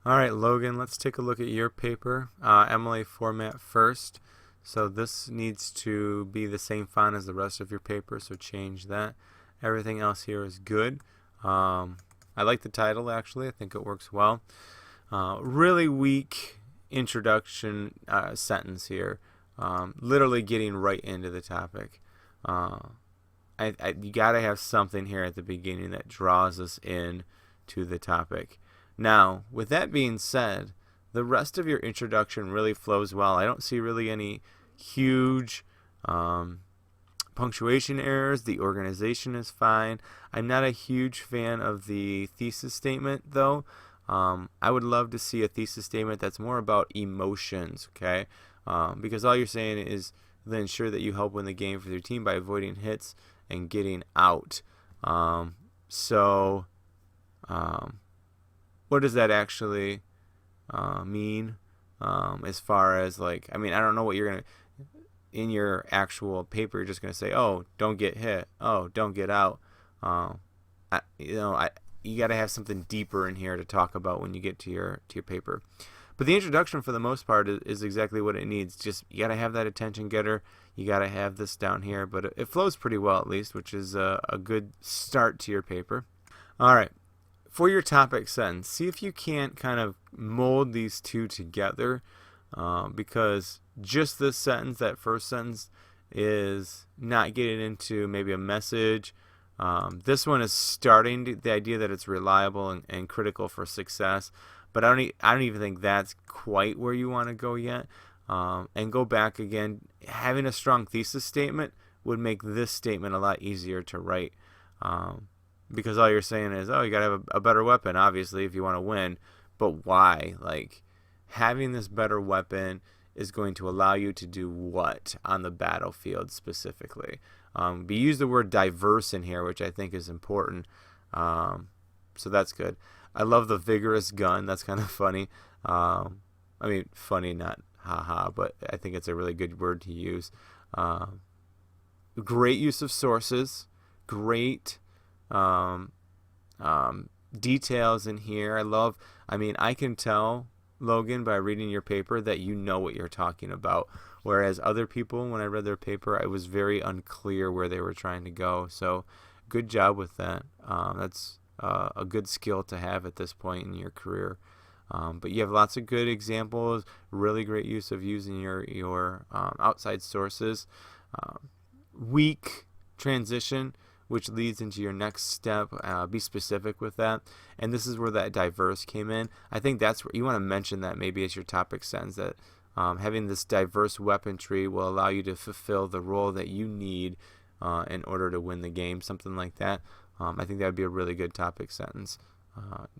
All right, Logan, let's take a look at your paper. MLA format first. So this needs to be the same font as the rest of your paper, so change that. Everything else here is good. I like the title, actually. I think it works well. Really weak introduction sentence here. Literally getting right into the topic. You got to have something here at the beginning that draws us in to the topic. Now, with that being said, the rest of your introduction really flows well. I don't see really any huge punctuation errors. The organization is fine. I'm not a huge fan of the thesis statement, though. I would love to see a thesis statement that's more about emotions, okay? Because all you're saying is to ensure that you help win the game for your team by avoiding hits and getting out. What does that actually mean? As far as like, I mean, I don't know what you're gonna in your actual paper. You're just gonna say, oh, don't get hit. Oh, don't get out. You got to have something deeper in here to talk about when you get to your paper. But the introduction, for the most part, is exactly what it needs. Just you got to have that attention getter. You got to have this down here, but it flows pretty well at least, which is a good start to your paper. All right. For your topic sentence, see if you can't kind of mold these two together, because just this sentence, that first sentence, is not getting into maybe a message. This one is starting the idea that it's reliable and critical for success, but I don't even think that's quite where you want to go yet. And go back again. Having a strong thesis statement would make this statement a lot easier to write. Because all you're saying is, oh, you got to have a better weapon, obviously, if you want to win. But why? Like, having this better weapon is going to allow you to do what on the battlefield specifically? We use the word diverse in here, which I think is important. So that's good. I love the vigorous gun. That's kind of funny. I mean, funny, not haha, but I think it's a really good word to use. Great use of sources. Great details in here. I can tell, Logan, by reading your paper that you know what you're talking about, whereas other people, when I read their paper, I was very unclear where they were trying to go. So good job with that. That's a good skill to have at this point in your career. But you have lots of good examples, really great use of using your outside sources. Weak transition, which leads into your next step. Be specific with that. And this is where that diverse came in. I think that's where you want to mention that maybe as your topic sentence, that having this diverse weaponry will allow you to fulfill the role that you need in order to win the game, something like that. I think that would be a really good topic sentence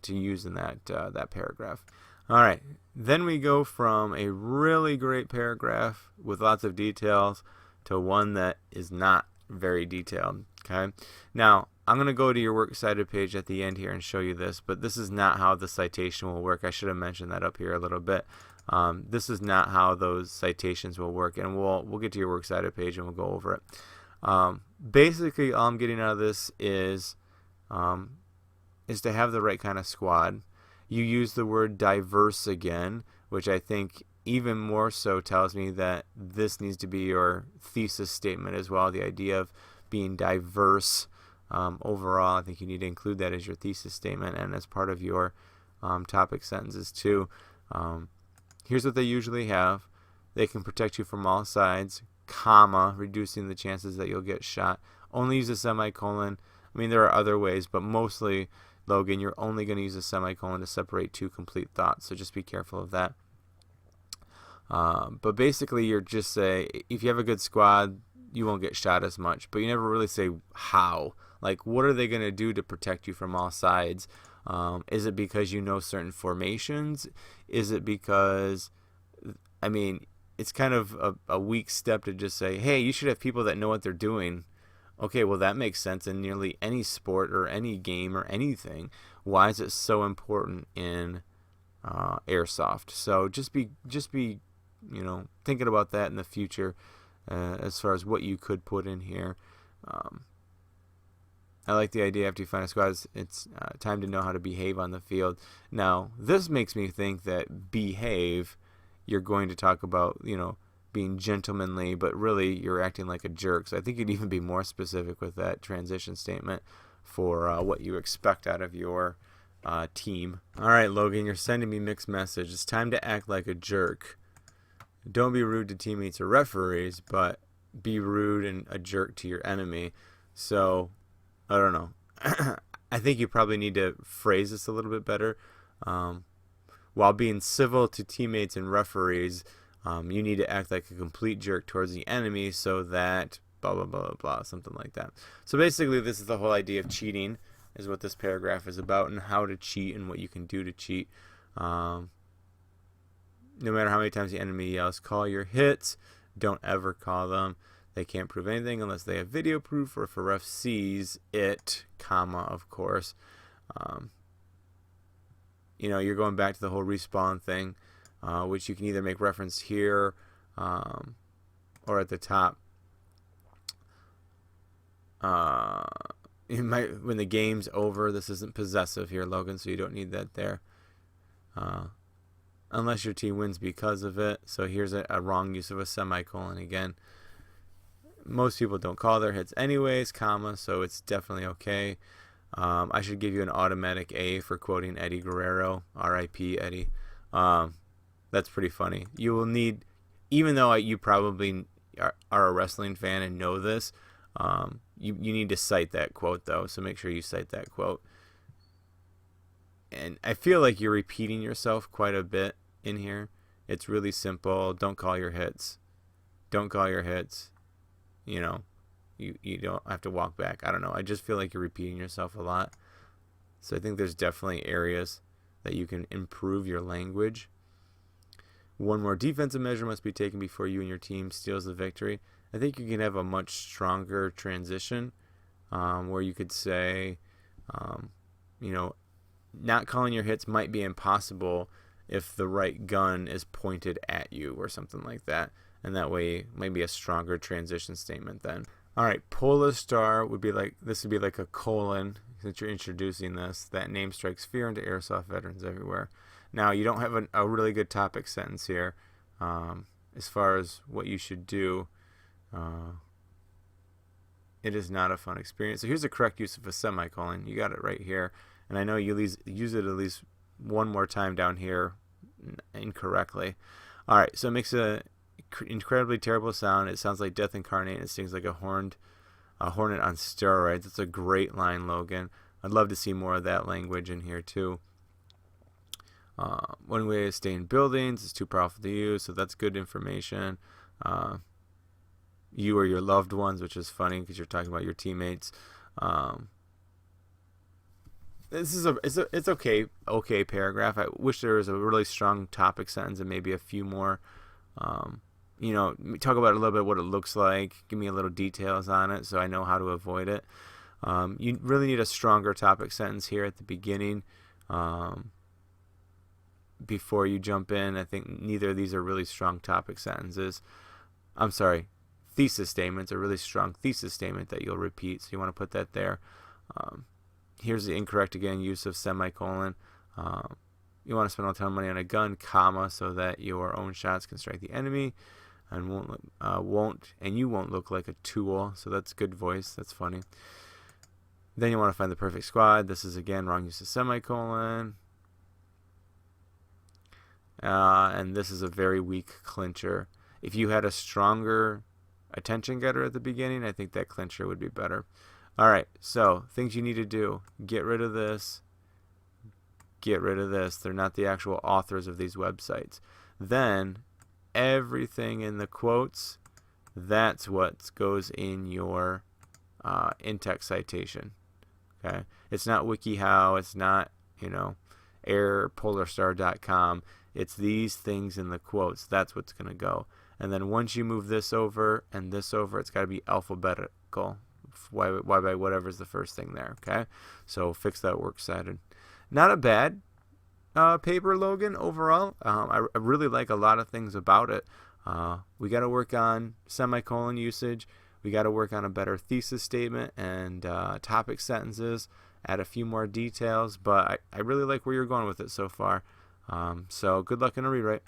to use in that paragraph. All right, then we go from a really great paragraph with lots of details to one that is not very detailed. Okay, now I'm going to go to your works cited page at the end here and show you this, but this is not how the citation will work. I should have mentioned that up here a little bit. This is not how those citations will work, and we'll get to your works cited page and we'll go over it. Basically, all I'm getting out of this is to have the right kind of squad. You use the word diverse again, which I think even more so tells me that this needs to be your thesis statement as well. The idea of being diverse overall, I think you need to include that as your thesis statement and as part of your topic sentences too. Here's what they usually have. They can protect you from all sides, comma, reducing the chances that you'll get shot. Only use a semicolon. I mean, there are other ways, but mostly, Logan, you're only going to use a semicolon to separate two complete thoughts, so just be careful of that. But basically, you're just say, if you have a good squad, you won't get shot as much, but you never really say how. Like, what are they going to do to protect you from all sides? Is it because you know certain formations? Is it because, I mean, it's kind of a weak step to just say, hey, you should have people that know what they're doing. Okay, well, that makes sense in nearly any sport or any game or anything. Why is it so important in airsoft? So just be thinking about that in the future as far as what you could put in here. I like the idea after you find a squad, it's time to know how to behave on the field. Now, this makes me think that behave, you're going to talk about, being gentlemanly, but really you're acting like a jerk. So I think you'd even be more specific with that transition statement for what you expect out of your team. All right, Logan, you're sending me mixed message. It's time to act like a jerk. Don't be rude to teammates or referees, but be rude and a jerk to your enemy. So I don't know. I think you probably need to phrase this a little bit better. While being civil to teammates and referees, you need to act like a complete jerk towards the enemy so that blah, blah, blah, blah, blah, something like that. So basically, this is the whole idea of cheating, is what this paragraph is about, and how to cheat and what you can do to cheat. No matter how many times the enemy yells, call your hits, don't ever call them. They can't prove anything unless they have video proof, or if a ref sees it, comma, of course. You're going back to the whole respawn thing, which you can either make reference here or at the top. When the game's over, this isn't possessive here, Logan, so you don't need that there. Unless your team wins because of it. So here's a wrong use of a semicolon again. Most people don't call their hits anyways, comma, so it's definitely okay. I should give you an automatic A for quoting Eddie Guerrero, R.I.P. Eddie. That's pretty funny. You will need, even though you probably are a wrestling fan and know this, you need to cite that quote, though, so make sure you cite that quote. And I feel like you're repeating yourself quite a bit in here. It's really simple. Don't call your hits. Don't call your hits. You don't have to walk back. I don't know. I just feel like you're repeating yourself a lot. So I think there's definitely areas that you can improve your language. One more defensive measure must be taken before you and your team steals the victory. I think you can have a much stronger transition where you could say, not calling your hits might be impossible if the right gun is pointed at you or something like that. And that way, maybe a stronger transition statement then. All right, Polar Star would be like a colon, since you're introducing this. That name strikes fear into airsoft veterans everywhere. Now, you don't have a really good topic sentence here as far as what you should do. It is not a fun experience. So here's the correct use of a semicolon. You got it right here. And I know you use it at least one more time down here incorrectly. All right, so it makes a incredibly terrible sound. It sounds like death incarnate. It stings like a hornet on steroids. That's a great line, Logan. I'd love to see more of that language in here too. One way to stay in buildings is too powerful to use, so that's good information. You or your loved ones, which is funny because you're talking about your teammates. It's okay paragraph. I wish there was a really strong topic sentence and maybe a few more. Talk about a little bit what it looks like. Give me a little details on it so I know how to avoid it. You really need a stronger topic sentence here at the beginning before you jump in. I think neither of these are really strong topic sentences. I'm sorry, thesis statements, a really strong thesis statement that you'll repeat. So you want to put that there. Here's the incorrect again use of semicolon. You want to spend a ton of money on a gun, comma, so that your own shots can strike the enemy and you won't look like a tool. So that's good voice. That's funny. Then you want to find the perfect squad. This is again wrong use of semicolon. And this is a very weak clincher. If you had a stronger attention getter at the beginning, I think that clincher would be better. All right, so things you need to do. Get rid of this. Get rid of this. They're not the actual authors of these websites. Then everything in the quotes, that's what goes in your in-text citation. Okay, it's not WikiHow. It's not airpolarstar.com. It's these things in the quotes. That's what's going to go. And then once you move this over and this over, it's got to be alphabetical. Why by whatever's the first thing there. Okay, so fix that works cited. Not a bad paper, Logan, overall. I really like a lot of things about it. We got to work on semicolon usage. We got to work on a better thesis statement and topic sentences, add a few more details, but I really like where you're going with it so far. So good luck in a rewrite.